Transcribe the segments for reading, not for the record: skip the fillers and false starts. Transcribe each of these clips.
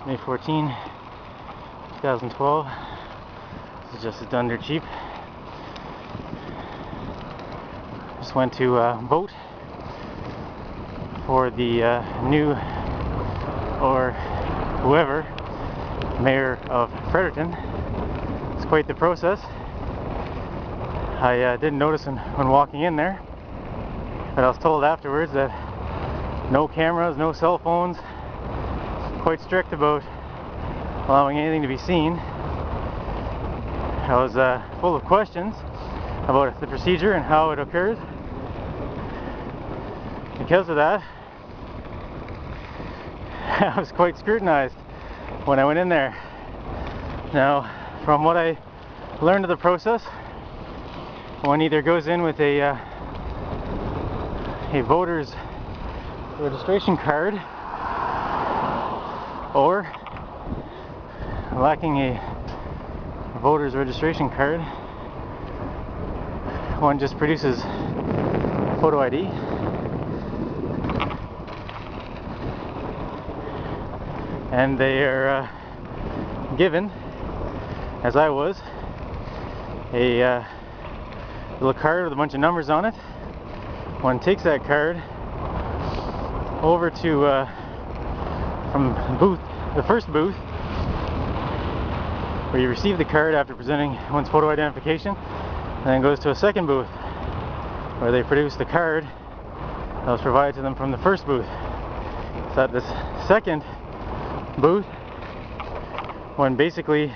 May 14, 2012. This is JusticeDoneDirtCheap. Just went to vote for the new, or whoever, mayor of Fredericton. It's quite the process. I didn't notice when walking in there, but I was told afterwards that no cameras, no cell phones, quite strict about allowing anything to be seen. I was full of questions about the procedure and how it occurs. Because of that, I was quite scrutinized when I went in there. Now, from what I learned of the process, one either goes in with a voter's registration card, or lacking a voter's registration card, one just produces photo ID. And they are given, as I was, a little card with a bunch of numbers on it. One takes that card over to from the first booth, where you receive the card after presenting one's photo identification, and then goes to a second booth where they produce the card that was provided to them from the first booth. So at this second booth, one basically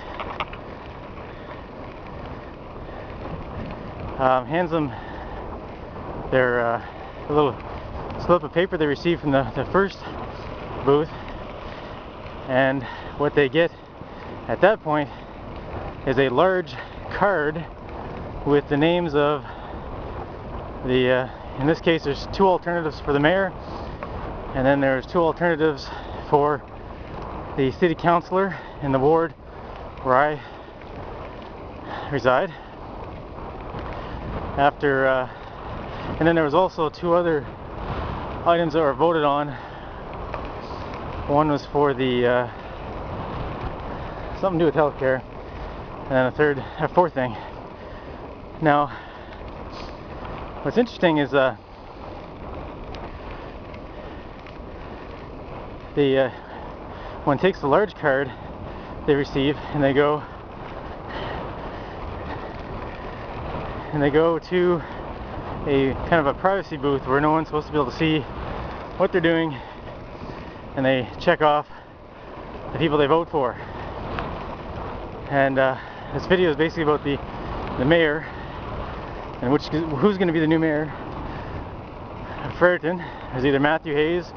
hands them their little slip of paper they received from the first booth, and what they get at that point is a large card with the names of the, in this case there's two alternatives for the mayor, and then there's two alternatives for the city councillor in the ward where I reside. And then there was also two other items that were voted on. One was for the something to do with healthcare, and then a fourth thing. Now, what's interesting is one takes the large card they receive, and they go to a kind of a privacy booth where no one's supposed to be able to see what they're doing, and they check off the people they vote for. And this video is basically about the mayor, and who's going to be the new mayor of Fredericton. Is either Matthew Hayes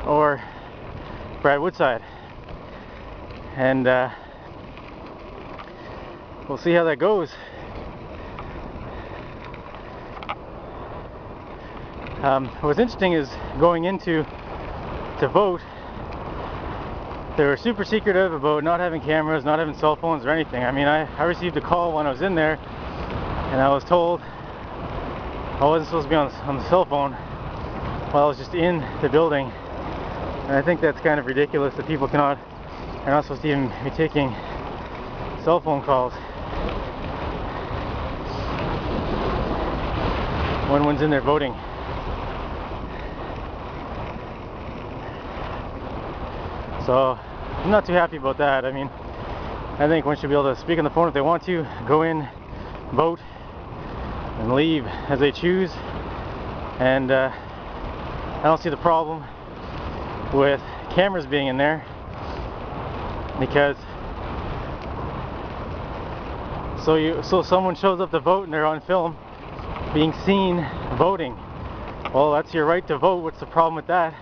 or Brad Woodside, and we'll see how that goes. What's interesting is going to vote, they were super secretive about not having cameras, not having cell phones or anything. I mean, I received a call when I was in there, and I was told I wasn't supposed to be on the cell phone while I was just in the building. And I think that's kind of ridiculous that people are not supposed to even be taking cell phone calls when one's in there voting. So I'm not too happy about that. I mean, I think one should be able to speak on the phone if they want to, go in, vote, and leave as they choose. And I don't see the problem with cameras being in there, because so someone shows up to vote and they're on film being seen voting. Well, that's your right to vote. What's the problem with that?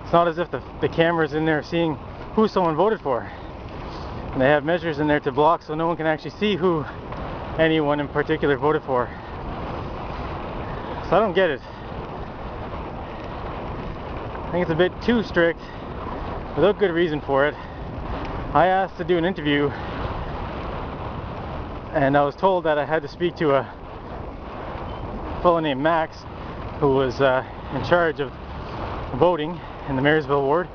It's not as if the camera's in there seeing who someone voted for, and they have measures in there to block so no one can actually see who anyone in particular voted for. So I don't get it. I think it's a bit too strict without good reason for it. I asked to do an interview, and I was told that I had to speak to a fellow named Max, who was in charge of voting in the Marysville ward.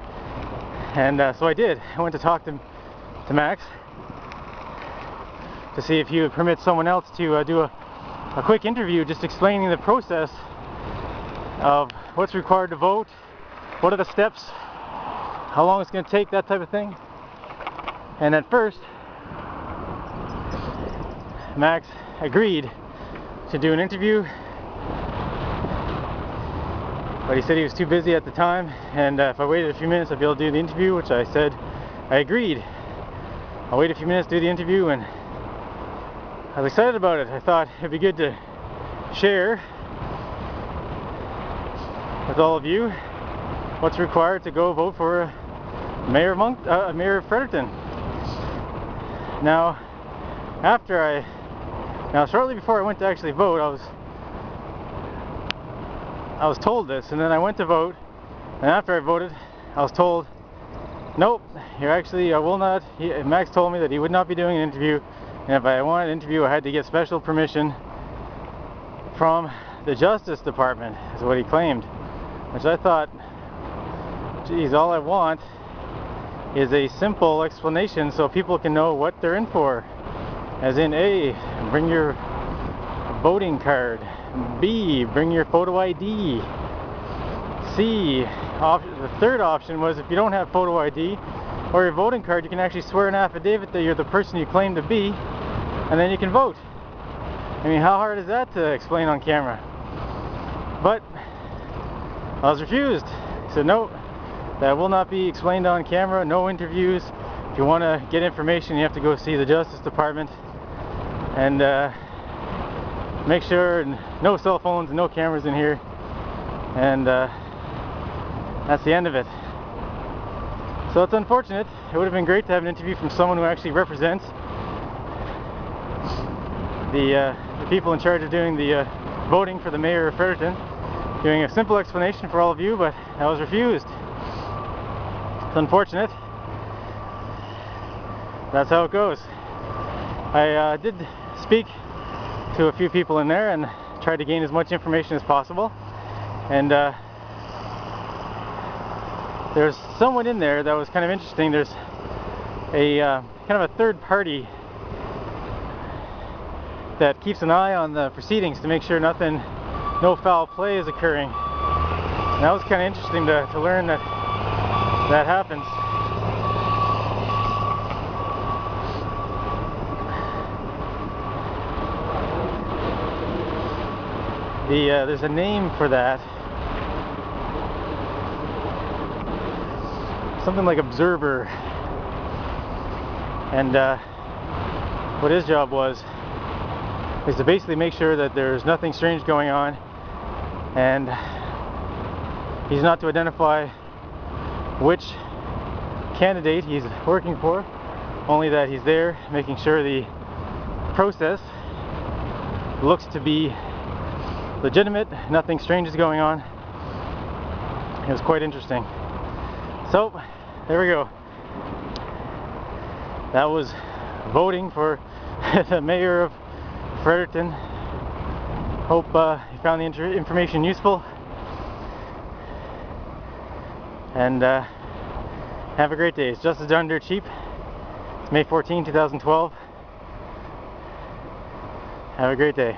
And so I did. I went to talk to Max to see if he would permit someone else to do a quick interview just explaining the process of what's required to vote, what are the steps, how long it's going to take, that type of thing. And at first, Max agreed to do an interview, but he said he was too busy at the time, and if I waited a few minutes I'd be able to do the interview, which I said I agreed. I'll wait a few minutes to do the interview, and I was excited about it. I thought it'd be good to share with all of you what's required to go vote for Mayor of Fredericton. Now, shortly before I went to actually vote, I was told this, and then I went to vote, and after I voted, I was told, nope, I will not. Max told me that he would not be doing an interview, and if I wanted an interview, I had to get special permission from the Justice Department, is what he claimed. Which I thought, geez, all I want is a simple explanation so people can know what they're in for. As in, A, bring your voting card. B, bring your photo ID. C, the third option was if you don't have photo ID or your voting card, you can actually swear an affidavit that you're the person you claim to be, and then you can vote. I mean, how hard is that to explain on camera? But I was refused. He said, no, that will not be explained on camera, no interviews. If you want to get information, you have to go see the Justice Department, and make sure no cell phones and no cameras in here, and that's the end of it. So it's unfortunate. It would have been great to have an interview from someone who actually represents the people in charge of doing the voting for the mayor of Fredericton, doing a simple explanation for all of you, but I was refused. It's unfortunate. That's how it goes. I did speak to a few people in there and tried to gain as much information as possible, and there's someone in there that was kind of interesting. There's a kind of a third party that keeps an eye on the proceedings to make sure no foul play is occurring. And that was kind of interesting to learn that happens. There's a name for that. Something like observer. And what his job was is to basically make sure that there's nothing strange going on, and he's not to identify which candidate he's working for, only that he's there making sure the process looks to be legitimate, nothing strange is going on. It was quite interesting. So there we go. That was voting for the mayor of Fredericton. Hope you found the information useful, and have a great day. It's JusticeDoneDirtCheap. It's May 14, 2012. Have a great day.